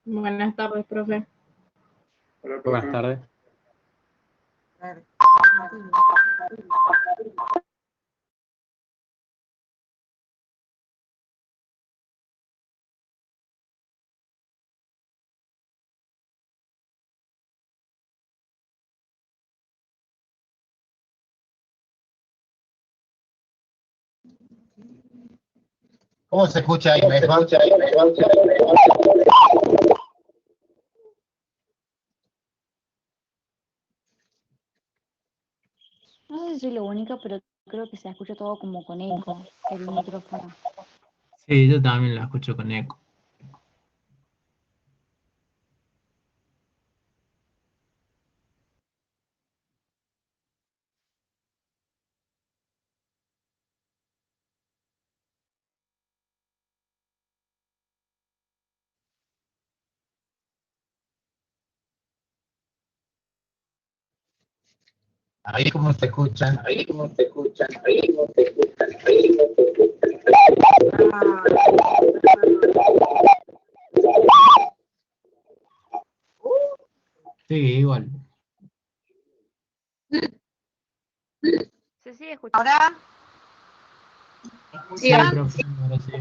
Buenas tardes, profe. Buenas tardes. ¿Cómo se escucha ahí mejor? No sé si soy la única, pero creo que se escucha todo como con eco, el micrófono. Sí, yo también la escucho con eco. Ahí cómo se escuchan. Sí, igual. ¿Se sigue escuchando? ¿Ahora? Sí, profe, ahora sí.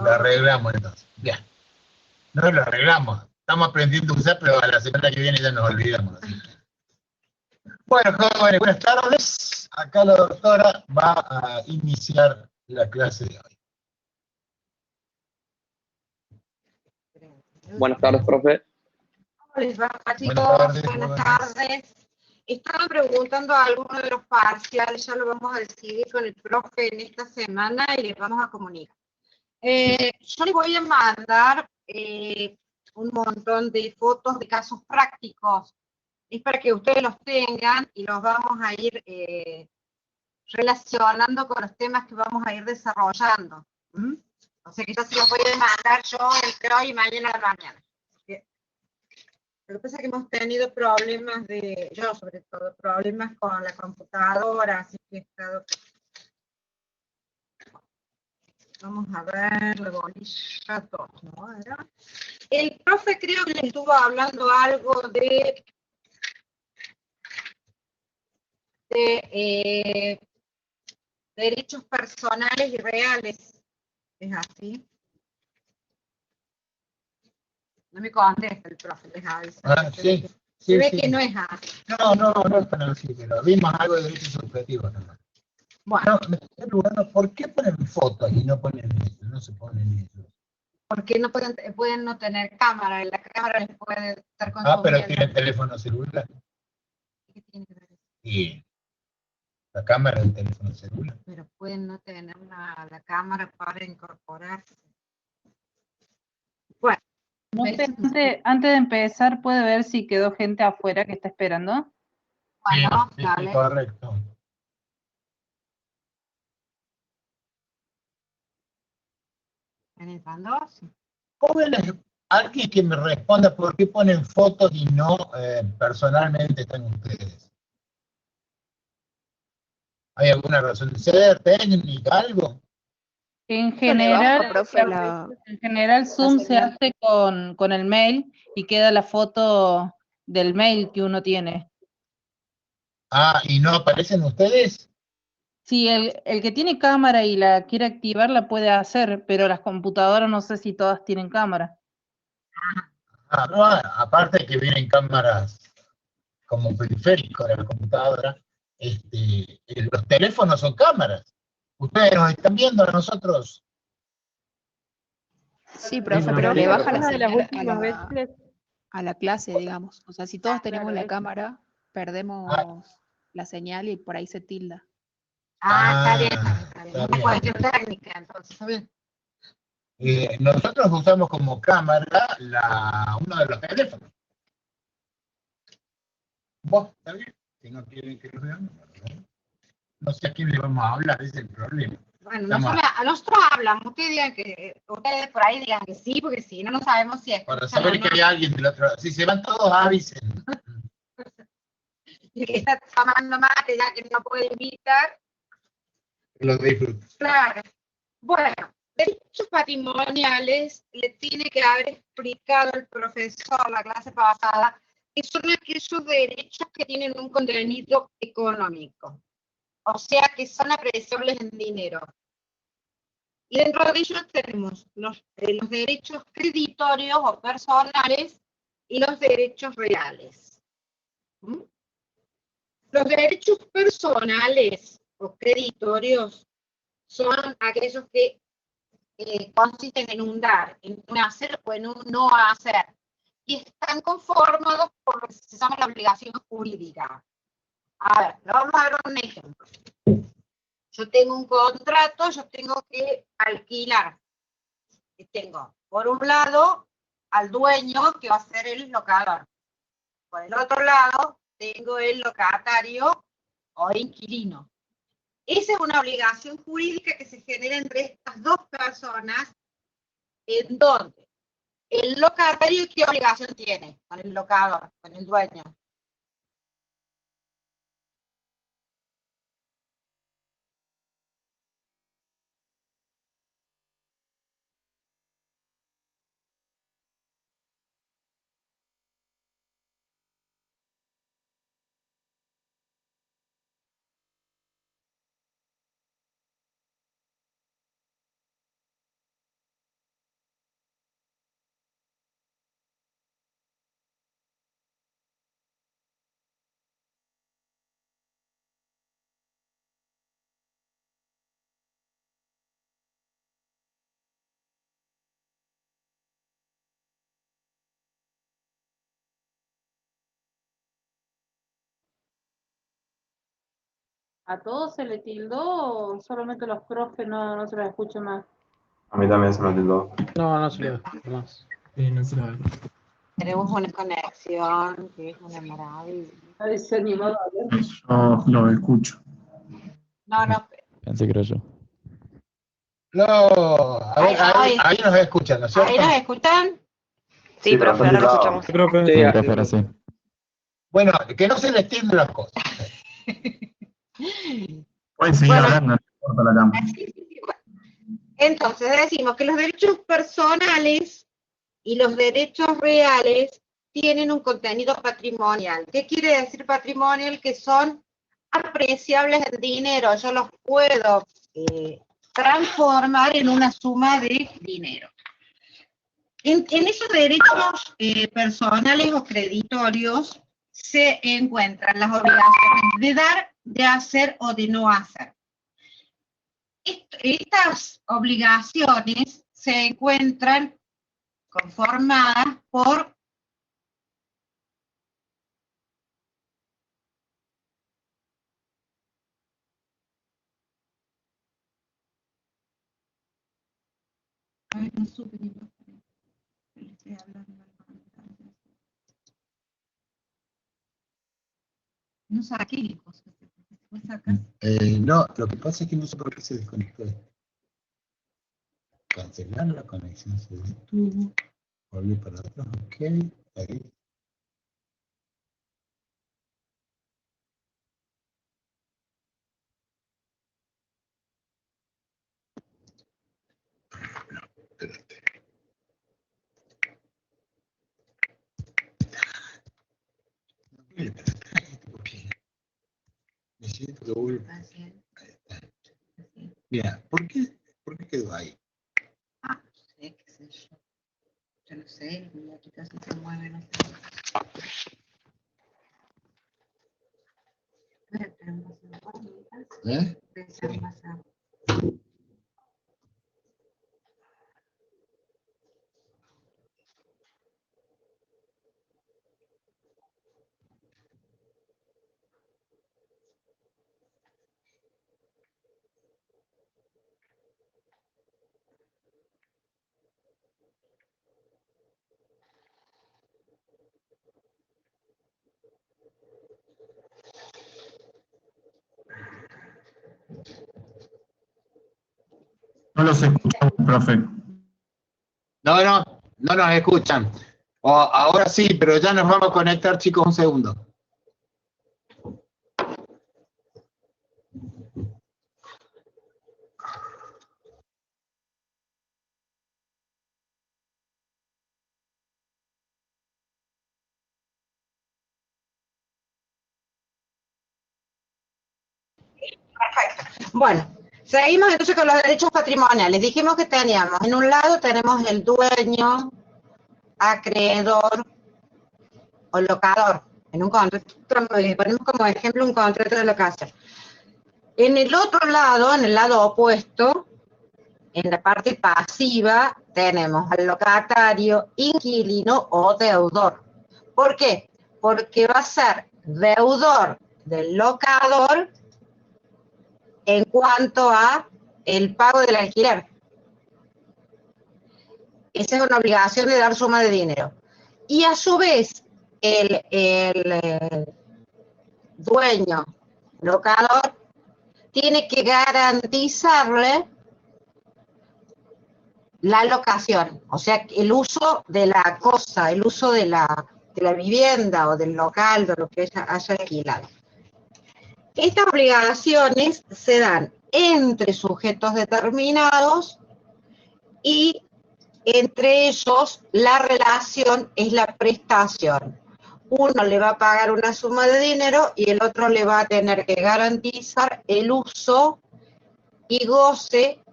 Lo arreglamos entonces. Bien. No lo arreglamos. Estamos aprendiendo a usar, pero a la semana que viene ya nos olvidamos. Así que. Bueno, jóvenes, buenas tardes. Acá la doctora va a iniciar la clase de hoy. Buenas tardes, profe. ¿Cómo les va, chicos? Buenas tardes, Buenas jóvenes. tardes. Estaba preguntando a algunos de los parciales, ya lo vamos a decidir con el profe en esta semana y les vamos a comunicar. Yo les voy a mandar un montón de fotos de casos prácticos. Es para que ustedes los tengan y los vamos a ir relacionando con los temas que vamos a ir desarrollando. ¿Mm? O sea que ya se los voy a mandar yo entre hoy y mañana a la mañana. Lo que pasa es que hemos tenido problemas yo sobre todo, problemas con la computadora, así que he estado... Vamos a ver, la bolilla 2, ¿no? ¿Era? El profe creo que les estuvo hablando algo de derechos personales y reales. ¿Es así? No me contesta el profe, les aviso. Sí. Se ve que no es así. No es tan así, pero vimos algo de derechos subjetivos también. Bueno. No, me estoy preguntando, ¿por qué ponen fotos y no ponen eso? No se ponen eso. Porque no pueden no tener cámara, la cámara les puede estar consumiendo. Pero tienen teléfono celular. ¿Qué tiene que ver eso? Y la cámara del teléfono celular. Pero pueden no tener la cámara para incorporarse. Bueno. No sé, antes de empezar, ¿puede ver si quedó gente afuera que está esperando? Bueno, sí, dale. Correcto. ¿Entrando? Sí. Jóvenes, alguien que me responda por qué ponen fotos y no personalmente están ustedes. ¿Hay alguna razón de ser, técnica, algo? En general, profe, en general Zoom se hace con el mail y queda la foto del mail que uno tiene. ¿Y no aparecen ustedes? Sí, el que tiene cámara y la quiere activar la puede hacer, pero las computadoras no sé si todas tienen cámara. No, aparte que vienen cámaras como periférico de la computadora, los teléfonos son cámaras. ¿Ustedes nos están viendo a nosotros? Sí, profe, pero le baja la señal a la clase, digamos. O sea, si todos tenemos la cámara, perdemos la señal y por ahí se tilda. Está bien. Una cuestión técnica, entonces, está bien. Nosotros usamos como cámara uno de los teléfonos. ¿Vos? ¿Está bien? Si no quieren que lo vean, no sé a quién le vamos a hablar, ese es el problema. Bueno, nosotros hablamos, ustedes por ahí digan que sí, porque si no sabemos si es. Para saber que hay alguien del otro lado. Si se van todos, avisen. Y que está tomando mate, ya que no puede invitar. Lo disfruto. Claro. Bueno, Derechos patrimoniales le tiene que haber explicado el profesor la clase pasada, que son aquellos derechos que tienen un contenido económico, o sea que son apreciables en dinero. Y dentro de ellos tenemos los derechos creditorios o personales y los derechos reales. ¿Mm? Los derechos personales o creditorios son aquellos que consisten en un dar, en un hacer o en un no hacer, y están conformados por lo que se llama la obligación jurídica. A ver, vamos a ver un ejemplo. Yo tengo un contrato, yo tengo que alquilar. Y tengo, por un lado, al dueño, que va a ser el locador. Por el otro lado, tengo el locatario o inquilino. Esa es una obligación jurídica que se genera entre estas dos personas, en donde el locatario, ¿qué obligación tiene con el locador, con el dueño? ¿A todos se le tildó o solamente los profes no se los escucha más? A mí también se me tildó. No, no se lo escucho más. Sí, no se lo escucho. Tenemos una conexión que es una maravilla. Nadie se animó a hablar. Yo lo escucho. No. Pensé que era yo. No, a ver, ahí nos escuchan, ¿no es cierto? ¿Ahí nos escuchan? Sí, pero profe, ahora lo escuchamos. Sí, profe, ahora sí. Bueno, que no se les tienden las cosas. Pueden seguir Bueno. hablando, no importa la cámara. Entonces decimos que los derechos personales y los derechos reales tienen un contenido patrimonial. ¿Qué quiere decir patrimonial? Que son apreciables en dinero. Yo los puedo transformar en una suma de dinero. En esos derechos personales o creditorios se encuentran las obligaciones de dar, de hacer o de no hacer. Estas obligaciones se encuentran conformadas por no saqué cosas. No, lo que pasa es que no sé por qué se desconectó esto. Cancelar la conexión, se detuvo. Volví para atrás, ok. Ahí. Espérate. Necesito que vuelva. Ahí está. Mira, ¿por qué quedó ahí? Ah, no sé, qué sé yo. Yo no sé, mi aplicación se mueve, no sé. ¿Eh? No los escuchamos, profe. No nos escuchan. Ahora sí, pero ya nos vamos a conectar, chicos, un segundo. Bueno, seguimos entonces con los derechos patrimoniales. Dijimos que teníamos, en un lado tenemos el dueño, acreedor o locador. En un contrato, ponemos como ejemplo un contrato de locación. En el otro lado, en el lado opuesto, en la parte pasiva, tenemos al locatario, inquilino o deudor. ¿Por qué? Porque va a ser deudor del locador en cuanto a el pago del alquiler. Esa es una obligación de dar suma de dinero. Y a su vez, el dueño, locador, tiene que garantizarle la locación, o sea, el uso de la cosa, el uso de la vivienda o del local, de lo que haya alquilado. Estas obligaciones se dan entre sujetos determinados y entre ellos la relación es la prestación. Uno le va a pagar una suma de dinero y el otro le va a tener que garantizar el uso y goce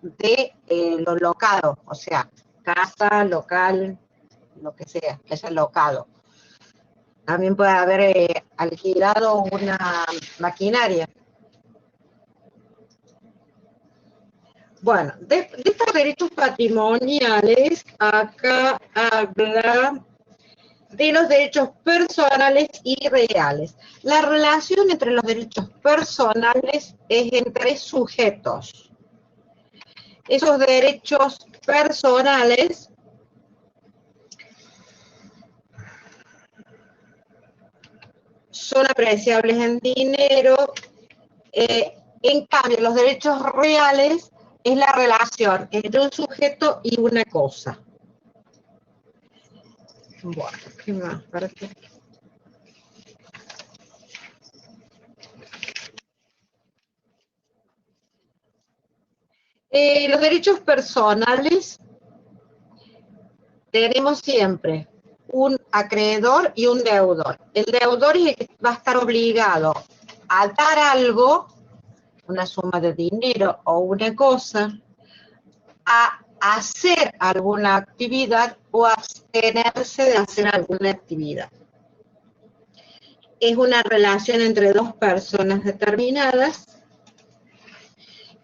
de lo locado, o sea, casa, local, lo que sea, que haya locado. También puede haber alquilado una maquinaria. Bueno, de estos derechos patrimoniales, acá habla de los derechos personales y reales. La relación entre los derechos personales es entre sujetos. Esos derechos personales son apreciables en dinero. En cambio, los derechos reales es la relación entre un sujeto y una cosa. Bueno, ¿qué más? ¿Para qué? Los derechos personales tenemos siempre un acreedor y un deudor. El deudor es el que va a estar obligado a dar algo, una suma de dinero o una cosa, a hacer alguna actividad o abstenerse de hacer alguna actividad. Es una relación entre dos personas determinadas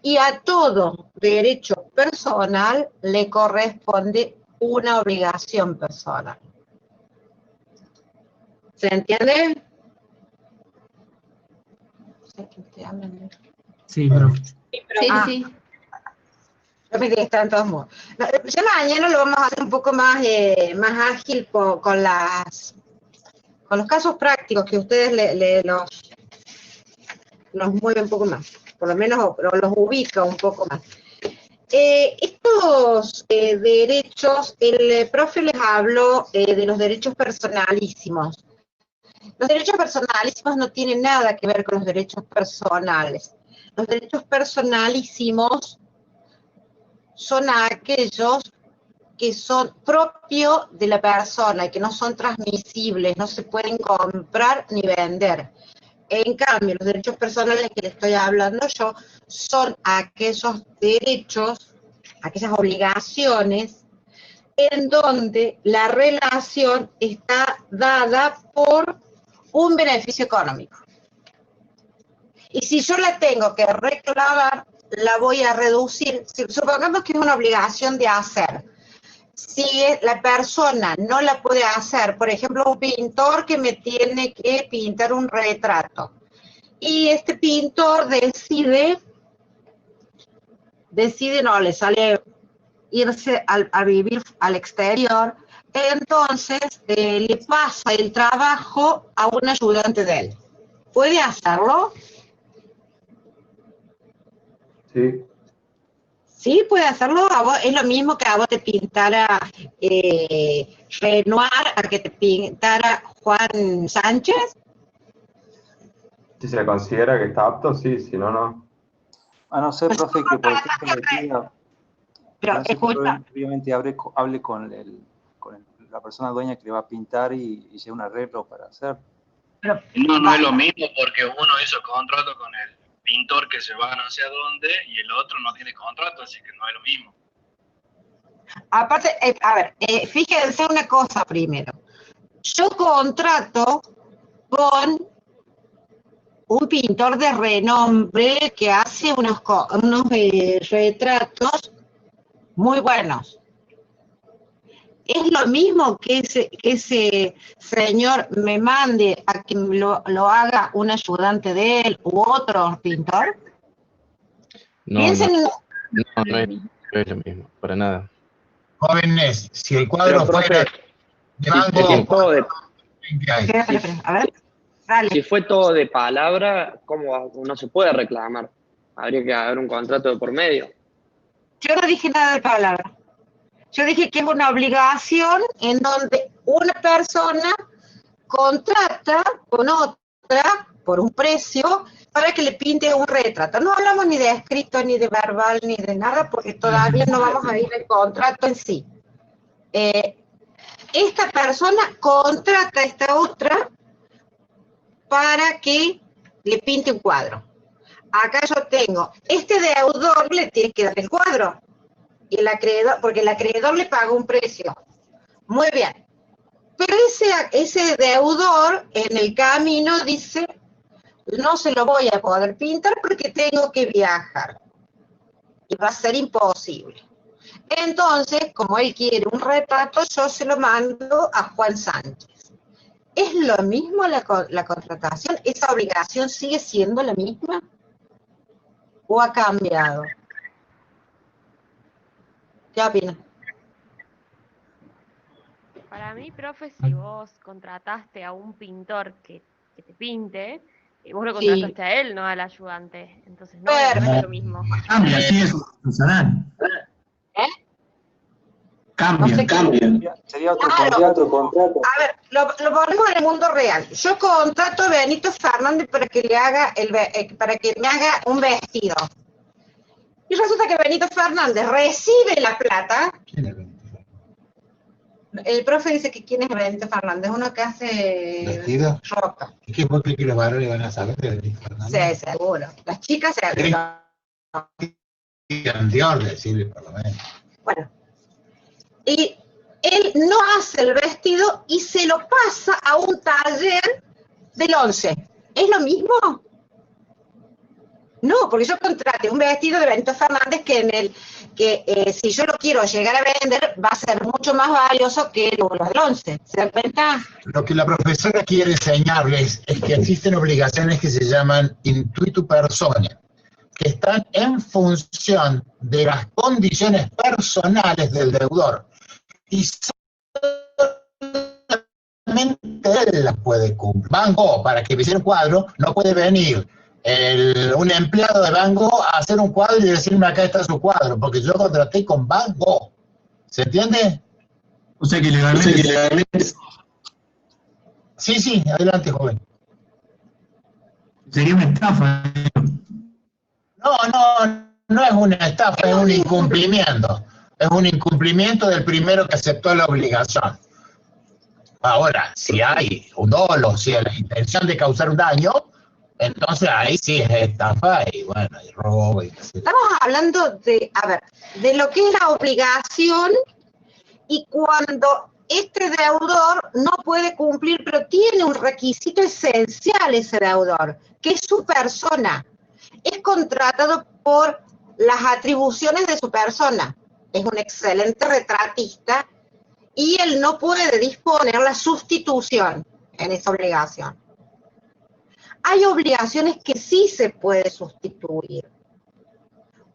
y a todo derecho personal le corresponde una obligación personal. ¿Se entiende? Sí, profe. Sí. Yo pensé que estaban todos modos. No, ya mañana lo vamos a hacer un poco más, más ágil con los casos prácticos que ustedes los mueven un poco más. Por lo menos los ubica un poco más. Estos derechos, el profe les habló de los derechos personalísimos. Los derechos personalísimos no tienen nada que ver con los derechos personales. Los derechos personalísimos son aquellos que son propios de la persona y que no son transmisibles, no se pueden comprar ni vender. En cambio, los derechos personales que le estoy hablando yo son aquellos derechos, aquellas obligaciones en donde la relación está dada por un beneficio económico. Y si yo la tengo que reclamar, la voy a reducir. Supongamos que es una obligación de hacer. Si la persona no la puede hacer, por ejemplo, un pintor que me tiene que pintar un retrato, y este pintor decide no, le sale irse a vivir al exterior, entonces le pasa el trabajo a un ayudante de él. ¿Puede hacerlo? Sí. Sí, puede hacerlo. A vos, es lo mismo que a vos te pintara Renoir, a que te pintara Juan Sánchez. Si se le considera que está apto, sí, si no, no. A no ser, profe, que por ejemplo le pida, Pero escucha, obviamente hable con la persona dueña que le va a pintar y lleve un arreglo para hacer. pero, No es lo mismo porque uno hizo contrato con pintor que se va a no sé a dónde y el otro no tiene contrato, así que no es lo mismo. Aparte, a ver, fíjense una cosa primero. Yo contrato con un pintor de renombre que hace unos retratos muy buenos. Es lo mismo que ese señor me mande a que lo haga un ayudante de él u otro pintor. No, Piensen no es lo mismo, para nada. Jóvenes, si el cuadro Pero, profe, fuera de Van Gogh, A ver, dale. si fue todo de palabra, ¿cómo no se puede reclamar? Habría que haber un contrato de por medio. Yo no dije nada de palabra. Yo dije que es una obligación en donde una persona contrata con otra por un precio para que le pinte un retrato. No hablamos ni de escrito, ni de verbal, ni de nada, porque todavía no vamos a ir al contrato en sí. Esta persona contrata a esta otra para que le pinte un cuadro. Acá yo tengo, este deudor le tiene que dar el cuadro, y el acreedor, porque el acreedor le paga un precio. Muy bien. Pero ese deudor en el camino dice, no se lo voy a poder pintar porque tengo que viajar. Y va a ser imposible. Entonces, como él quiere un retrato, yo se lo mando a Juan Sánchez. ¿Es lo mismo la contratación? ¿Esa obligación sigue siendo la misma? ¿O ha cambiado? ¿Qué opinas? Para mí, profe, si vos contrataste a un pintor que te pinte, vos lo contrataste a él, no al ayudante. Entonces no es lo mismo. Cambia, sí, es profesional. Cambia. Sería otro contrato. A ver, lo ponemos en el mundo real. Yo contrato a Benito Fernández para que le haga para que me haga un vestido. Y resulta que Benito Fernández recibe la plata. ¿Quién es Benito? El profe dice que quién es Benito Fernández, uno que hace ¿Vestido? ropa. ¿Es que vos crees que los varones van a saber de Benito Fernández? Sí, seguro. Las chicas seguro. Dior, decirle por lo menos. Bueno. Y él no hace el vestido y se lo pasa a un taller del 11. ¿Es lo mismo? No, porque yo contraté un vestido de Benito Fernández que si yo lo quiero llegar a vender va a ser mucho más valioso que los del 11. ¿Se dan cuenta? Lo que la profesora quiere enseñarles es que existen obligaciones que se llaman intuitu personae, que están en función de las condiciones personales del deudor. Y solamente él las puede cumplir. Van Gogh, para que hiciera un cuadro, no puede venir un empleado de Van Gogh a hacer un cuadro y decirme acá está su cuadro, porque yo contraté con Van Gogh. ¿Se entiende? O sea que legalmente... Sí, adelante, joven. Sería una estafa. No es una estafa, es un incumplimiento. Es un incumplimiento del primero que aceptó la obligación. Ahora, si hay un dolo, si hay la intención de causar un daño, entonces ahí sí es estafa y bueno, y robo. Estamos hablando de lo que es la obligación y cuando este deudor no puede cumplir, pero tiene un requisito esencial ese deudor, que es su persona. Es contratado por las atribuciones de su persona. Es un excelente retratista y él no puede disponer la sustitución en esa obligación. Hay obligaciones que sí se puede sustituir.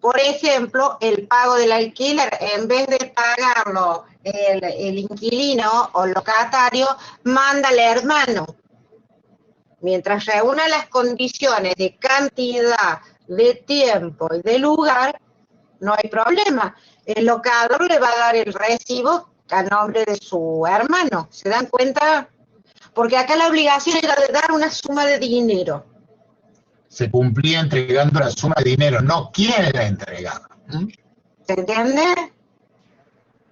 Por ejemplo, el pago del alquiler, en vez de pagarlo el inquilino o el locatario, manda al hermano. Mientras reúna las condiciones de cantidad, de tiempo y de lugar, no hay problema. El locador le va a dar el recibo a nombre de su hermano. ¿Se dan cuenta? Porque acá la obligación era de dar una suma de dinero. Se cumplía entregando la suma de dinero, no quién la entregaba. ¿Se entiende?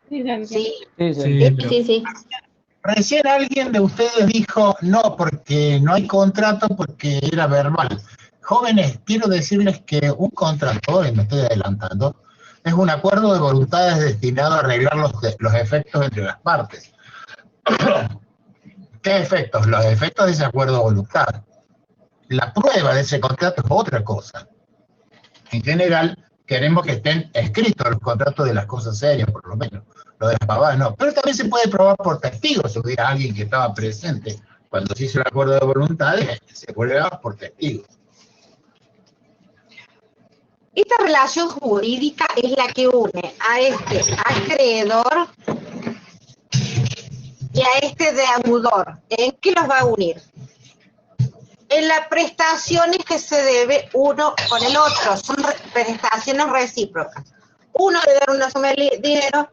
Sí. Sí. Recién alguien de ustedes dijo, no, porque no hay contrato porque era verbal. Jóvenes, quiero decirles que un contrato, y me estoy adelantando, es un acuerdo de voluntades destinado a arreglar los efectos entre las partes. ¿Qué efectos? Los efectos de ese acuerdo de voluntad. La prueba de ese contrato es otra cosa. En general, queremos que estén escritos los contratos de las cosas serias, por lo menos. Lo de las pavadas no. Pero también se puede probar por testigos, si hubiera alguien que estaba presente cuando se hizo el acuerdo de voluntades, se prueba por testigos. Esta relación jurídica es la que une a este acreedor y a este deudor. ¿En qué los va a unir? En las prestaciones que se debe uno con el otro, son prestaciones recíprocas. Uno de dar una suma de dinero,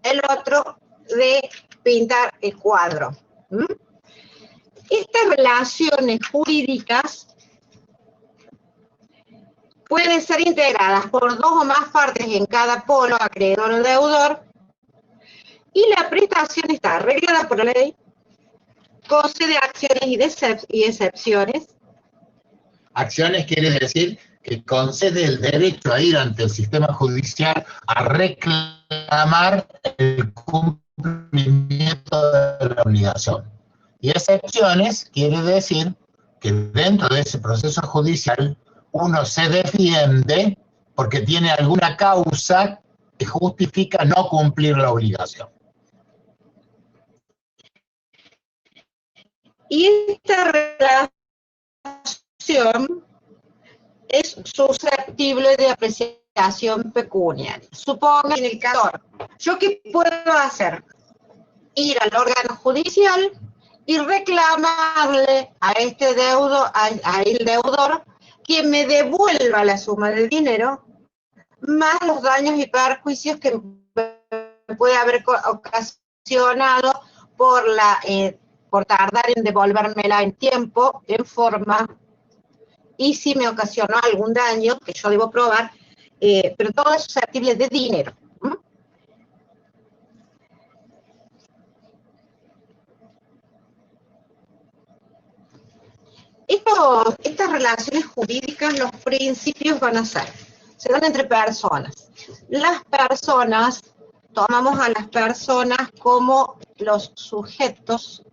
el otro de pintar el cuadro. Estas relaciones jurídicas pueden ser integradas por dos o más partes en cada polo, acreedor o deudor, y la prestación está regulada por la ley, concede acciones y excepciones. Acciones quiere decir que concede el derecho a ir ante el sistema judicial a reclamar el cumplimiento de la obligación. Y excepciones quiere decir que dentro de ese proceso judicial uno se defiende porque tiene alguna causa que justifica no cumplir la obligación. Y esta relación es susceptible de apreciación pecuniaria. Suponga en el caso, ¿yo qué puedo hacer? Ir al órgano judicial y reclamarle a este el deudor que me devuelva la suma del dinero más los daños y perjuicios que puede haber ocasionado por tardar en devolvérmela en tiempo, en forma, y si me ocasionó algún daño que yo debo probar, pero todo es susceptible de dinero. Estas relaciones jurídicas, los principios van a ser, se dan entre personas. Las personas, tomamos a las personas como los sujetos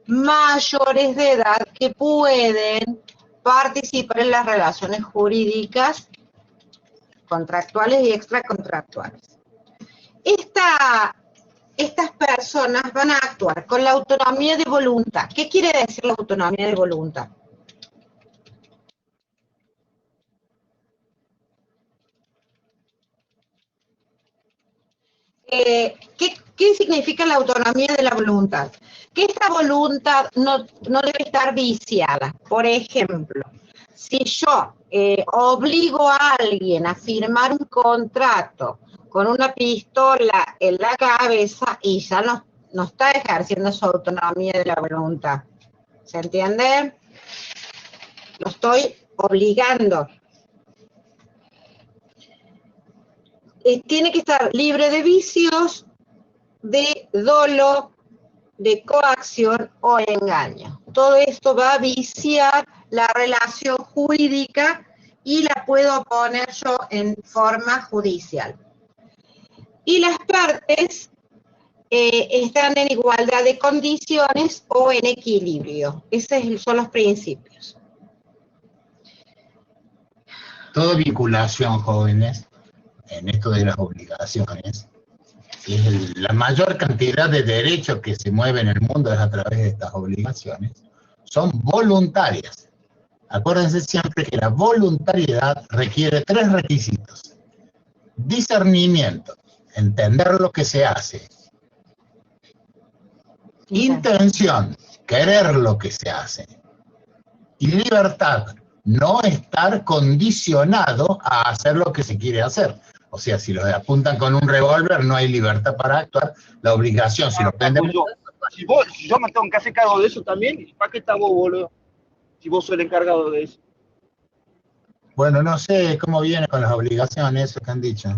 mayores de edad que pueden participar en las relaciones jurídicas contractuales y extracontractuales. Estas personas van a actuar con la autonomía de voluntad. ¿Qué quiere decir la autonomía de voluntad? ¿Qué significa la autonomía de la voluntad? Que esta voluntad no debe estar viciada. Por ejemplo, si yo obligo a alguien a firmar un contrato con una pistola en la cabeza y ya no está ejerciendo su autonomía de la voluntad. ¿Se entiende? Lo estoy obligando. Tiene que estar libre de vicios, de dolo, de coacción o engaño. Todo esto va a viciar la relación jurídica y la puedo poner yo en forma judicial. Y las partes están en igualdad de condiciones o en equilibrio. Esos son los principios. Toda vinculación, jóvenes, en esto de las obligaciones, es la mayor cantidad de derechos que se mueven en el mundo es a través de estas obligaciones, son voluntarias. Acuérdense siempre que la voluntariedad requiere 3 requisitos. Discernimiento, entender lo que se hace. Intención, querer lo que se hace. Y libertad, no estar condicionado a hacer lo que se quiere hacer. O sea, si lo apuntan con un revólver, no hay libertad para actuar. La obligación, si lo prenden... Si yo me tengo que hacer cargo de eso también, ¿para qué está vos, boludo? Si vos sos el encargado de eso. Bueno, no sé cómo viene con las obligaciones, eso que han dicho.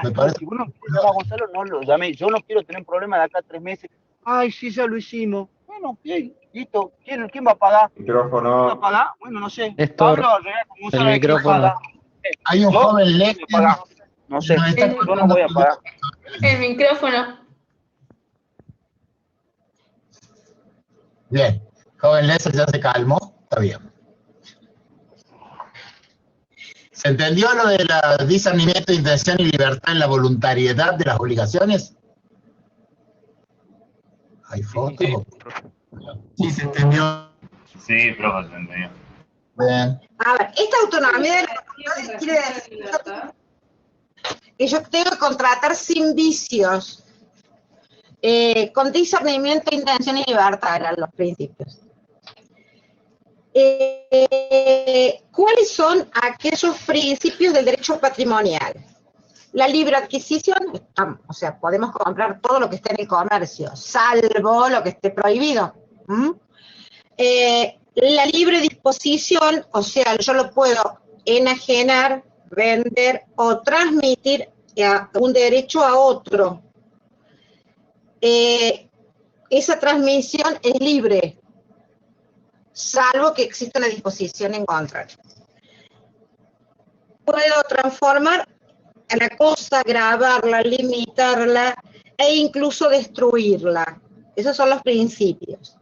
Me parece... Si vos no quieres llamar a Gonzalo, no lo llame. Yo no quiero tener problemas de acá a 3 meses. Ay, sí, ya lo hicimos. Bueno, bien, listo. ¿Quién va a pagar? ¿Quién va Micrófono. a pagar? Bueno, no sé. Néstor, Pablo, arregla como el sabe quién micrófono. paga. Hay un Yo joven voy a Lester, pagar. No sé, nos está yo no contando voy a pagar. El micrófono. Bien, joven Lester ya se calmó, está bien. ¿Se entendió lo del discernimiento de intención y libertad en la voluntariedad de las obligaciones? ¿Hay fotos? Sí, se entendió. Sí, profe, se entendió. Bien. A ver, esta autonomía de las voluntades quiere decir que yo tengo que contratar sin vicios, con discernimiento, intención y libertad eran los principios. ¿Cuáles son aquellos principios del derecho patrimonial? La libre adquisición, o sea, podemos comprar todo lo que esté en el comercio, salvo lo que esté prohibido. La libre disposición, o sea, yo lo puedo enajenar, vender o transmitir un derecho a otro. Esa transmisión es libre, salvo que exista una disposición en contrario. Puedo transformar a la cosa, grabarla, limitarla e incluso destruirla. Esos son los principios.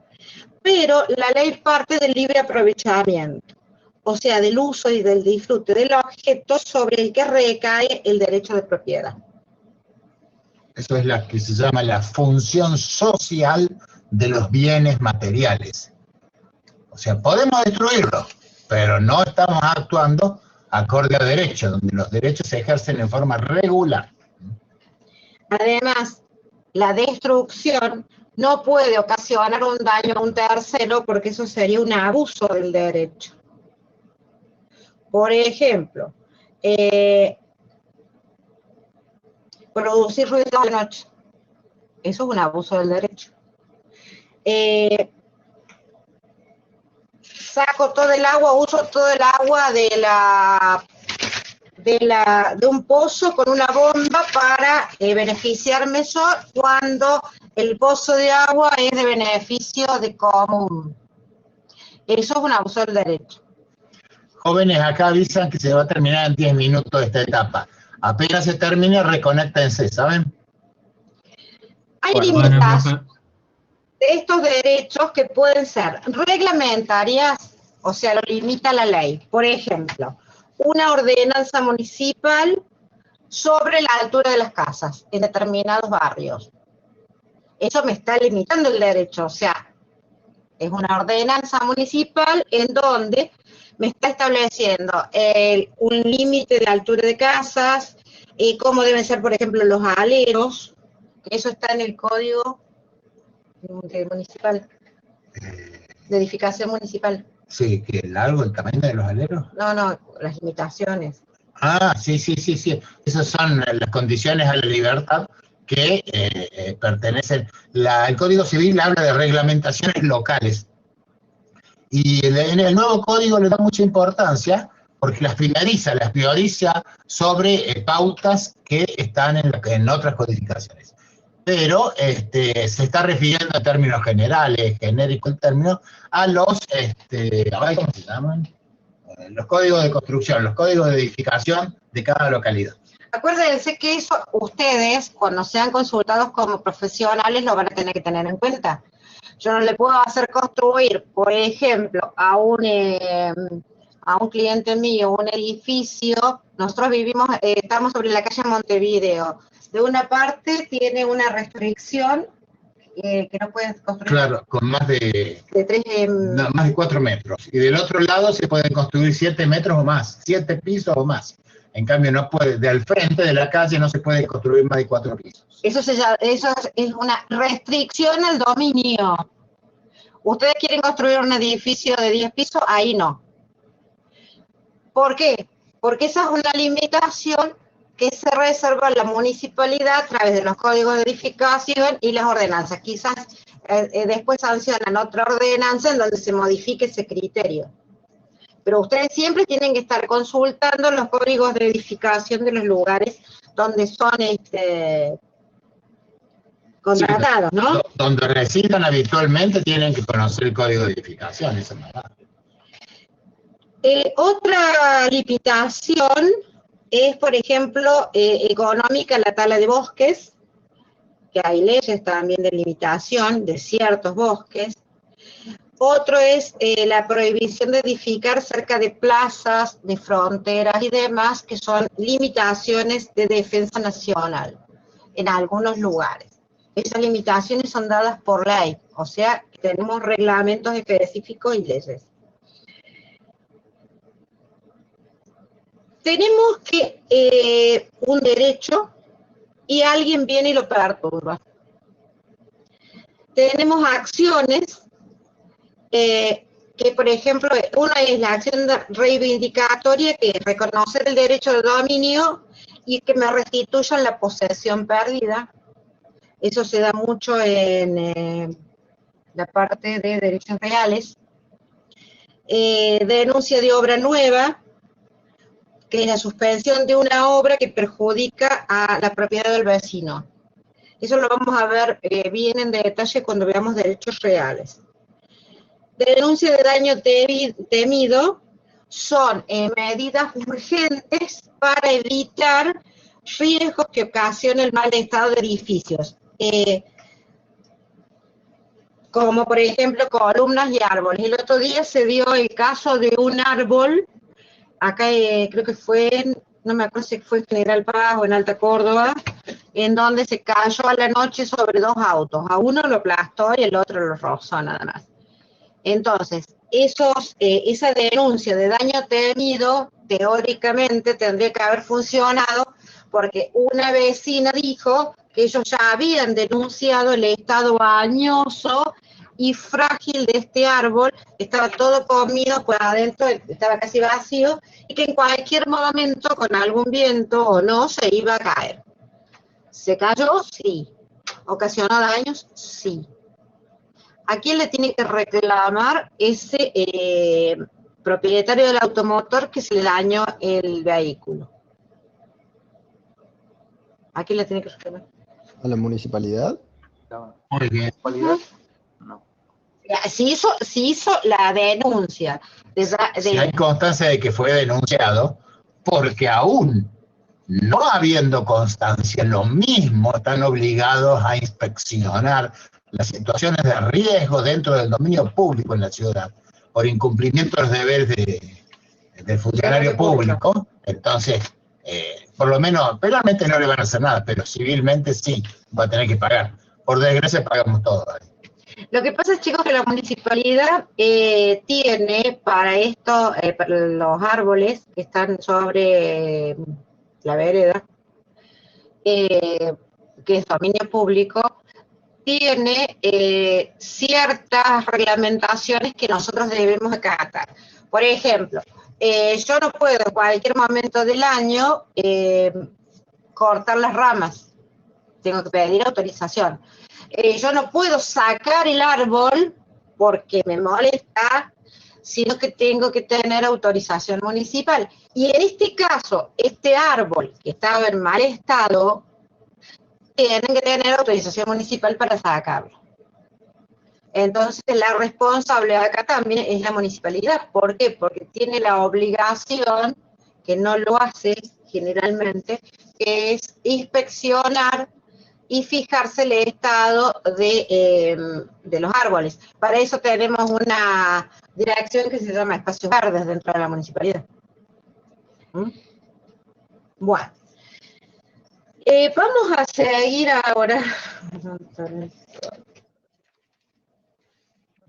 Pero la ley parte del libre aprovechamiento, o sea, del uso y del disfrute del objeto sobre el que recae el derecho de propiedad. Eso es la que se llama la función social de los bienes materiales. O sea, podemos destruirlo, pero no estamos actuando acorde a derecho, donde los derechos se ejercen en forma regular. Además, la destrucción no puede ocasionar un daño a un tercero porque eso sería un abuso del derecho. Por ejemplo, producir ruido de noche. Eso es un abuso del derecho. Saco todo el agua, uso todo el agua de un pozo con una bomba para beneficiarme yo cuando el pozo de agua es de beneficio de común. Eso es un abuso del derecho. Jóvenes, acá avisan que se va a terminar en 10 minutos esta etapa. Apenas se termine, reconéctense, ¿saben? Hay limitaciones de estos derechos que pueden ser reglamentarias, o sea, lo limita la ley. Por ejemplo, una ordenanza municipal sobre la altura de las casas en determinados barrios. Eso me está limitando el derecho, o sea, es una ordenanza municipal en donde me está estableciendo un límite de altura de casas, cómo deben ser, por ejemplo, los aleros, que eso está en el código municipal, de edificación municipal. Sí, que el largo, el tamaño de los aleros. No, las limitaciones. Ah, sí. Esas son las condiciones a la libertad que pertenecen. El Código Civil habla de reglamentaciones locales. Y en el nuevo código le da mucha importancia porque las prioriza sobre pautas que están en otras codificaciones. Pero se está refiriendo a términos generales, genérico el término, a los, ¿cómo se llaman? Los códigos de construcción, los códigos de edificación de cada localidad. Acuérdense que eso ustedes, cuando sean consultados como profesionales, lo van a tener que tener en cuenta. Yo no le puedo hacer construir, por ejemplo, a un cliente mío un edificio. Nosotros estamos sobre la calle Montevideo. De una parte tiene una restricción que no pueden construir. Claro, con más de 4 metros. Y del otro lado se pueden construir 7 metros o más, 7 pisos o más. En cambio, no puede, del frente de la calle no se puede construir más de 4 pisos. Eso es una restricción al dominio. Ustedes quieren construir un edificio de 10 pisos, ahí no. ¿Por qué? Porque esa es una limitación que se reserva a la municipalidad a través de los códigos de edificación y las ordenanzas. Quizás después sancionan otra ordenanza en donde se modifique ese criterio. Pero ustedes siempre tienen que estar consultando los códigos de edificación de los lugares donde son contratados, ¿no? Donde residan habitualmente tienen que conocer el código de edificación, eso es verdad. Otra limitación es, por ejemplo, económica, la tala de bosques, que hay leyes también de limitación de ciertos bosques. Otro es la prohibición de edificar cerca de plazas, de fronteras y demás, que son limitaciones de defensa nacional en algunos lugares. Esas limitaciones son dadas por ley, o sea, tenemos reglamentos específicos y leyes. Tenemos que un derecho y alguien viene y lo perturba. Tenemos acciones que, por ejemplo, una es la acción reivindicatoria, que es reconocer el derecho de dominio y que me restituyan la posesión perdida. Eso se da mucho en la parte de derechos reales. Denuncia de obra nueva, que es la suspensión de una obra que perjudica a la propiedad del vecino. Eso lo vamos a ver bien en detalle cuando veamos derechos reales. Denuncia de daño temido son medidas urgentes para evitar riesgos que ocasionan el mal estado de edificios, como por ejemplo columnas y árboles. El otro día se dio el caso de un árbol, acá creo que fue, no me acuerdo si fue en General Paz o en Alta Córdoba, en donde se cayó a la noche sobre dos autos. A uno lo aplastó y el otro lo rozó nada más. Entonces, esa denuncia de daño temido, teóricamente tendría que haber funcionado, porque una vecina dijo que ellos ya habían denunciado el estado bañoso y frágil de este árbol, estaba todo comido por adentro, estaba casi vacío, y que en cualquier momento, con algún viento o no, se iba a caer. ¿Se cayó? Sí. ¿Ocasionó daños? Sí. ¿A quién le tiene que reclamar ese propietario del automotor que se le dañó el vehículo? ¿A quién le tiene que reclamar? ¿A la municipalidad? Muy bien. No. Si hizo la denuncia. Si hay constancia de que fue denunciado, porque aún no habiendo constancia, lo mismo están obligados a inspeccionar las situaciones de riesgo dentro del dominio público en la ciudad, por incumplimiento de los deberes del funcionario público. Entonces, por lo menos, penalmente no le van a hacer nada, pero civilmente sí, va a tener que pagar. Por desgracia pagamos todo. Lo que pasa, chicos, que la municipalidad tiene para esto, para los árboles que están sobre la vereda, que es dominio público, tiene ciertas reglamentaciones que nosotros debemos acatar. Por ejemplo, yo no puedo en cualquier momento del año cortar las ramas, tengo que pedir autorización. Yo no puedo sacar el árbol porque me molesta, sino que tengo que tener autorización municipal. Y en este caso, este árbol que estaba en mal estado, tienen que tener autorización municipal para sacarlo. Entonces, la responsable acá también es la municipalidad. ¿Por qué? Porque tiene la obligación, que no lo hace generalmente, que es inspeccionar y fijarse el estado de los árboles. Para eso tenemos una dirección que se llama Espacios Verdes dentro de la municipalidad. Bueno. Vamos a seguir ahora.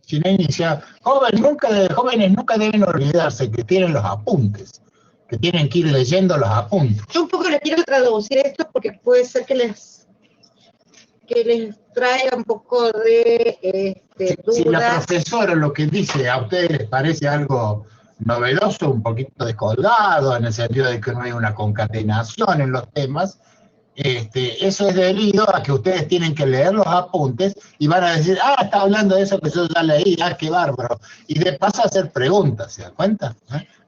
Si no inicia, jóvenes nunca deben olvidarse que tienen los apuntes, que tienen que ir leyendo los apuntes. Yo un poco les quiero traducir esto porque puede ser que les traiga un poco de dudas. Si la profesora lo que dice a ustedes les parece algo novedoso, un poquito descolgado, en el sentido de que no hay una concatenación en los temas, eso es debido a que ustedes tienen que leer los apuntes y van a decir, está hablando de eso que yo ya leí, qué bárbaro. Y de paso a hacer preguntas, ¿se dan cuenta?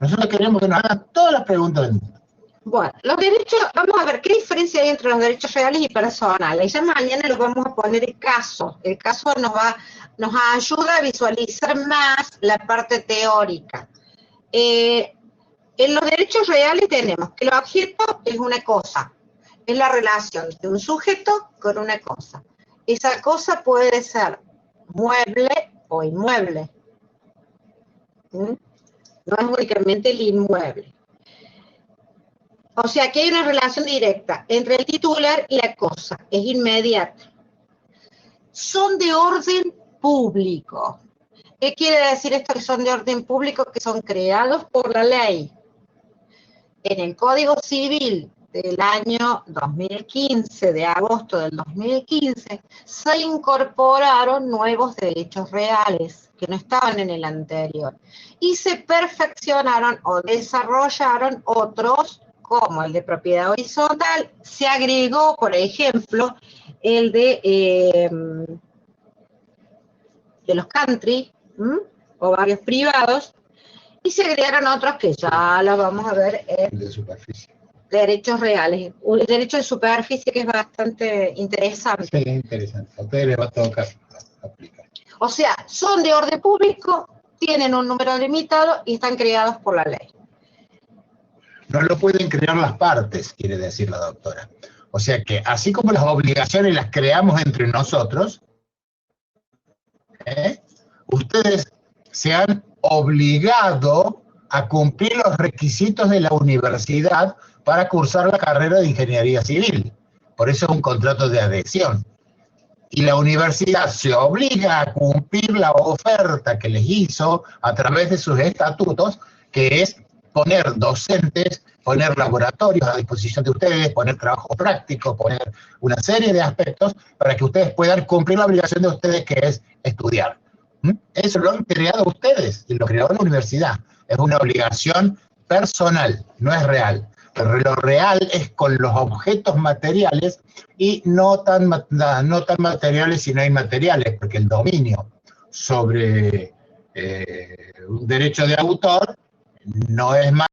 Nosotros queremos que nos hagan todas las preguntas del mundo. Bueno, los derechos, vamos a ver qué diferencia hay entre los derechos reales y personales. Ya mañana los vamos a poner el caso. El caso nos ayuda a visualizar más la parte teórica. En los derechos reales tenemos que el objeto es una cosa, es la relación de un sujeto con una cosa. Esa cosa puede ser mueble o inmueble. ¿Mm? No es únicamente el inmueble. O sea que hay una relación directa entre el titular y la cosa, es inmediata. Son de orden público. ¿Qué quiere decir esto que son de orden público? Que son creados por la ley. En el Código Civil del año 2015, de agosto del 2015, se incorporaron nuevos derechos reales que no estaban en el anterior. Y se perfeccionaron o desarrollaron otros, como el de propiedad horizontal. Se agregó, por ejemplo, el de los country, o barrios privados, y se agregaron otros que ya los vamos a ver en de superficie. Derechos reales. Un derecho de superficie que es bastante interesante. Sí, es interesante. A ustedes les va a tocar aplicar. O sea, son de orden público, tienen un número limitado y están creados por la ley. No lo pueden crear las partes, quiere decir la doctora. O sea que, así como las obligaciones las creamos entre nosotros, ustedes se han obligado a cumplir los requisitos de la universidad para cursar la carrera de ingeniería civil. Por eso es un contrato de adhesión. Y la universidad se obliga a cumplir la oferta que les hizo a través de sus estatutos, que es poner docentes, poner laboratorios a disposición de ustedes, poner trabajo práctico, poner una serie de aspectos para que ustedes puedan cumplir la obligación de ustedes, que es estudiar. Eso lo han creado ustedes, y lo creó la universidad. Es una obligación personal, no es real. Pero lo real es con los objetos materiales y no tan materiales sino inmateriales, porque el dominio sobre un derecho de autor no es más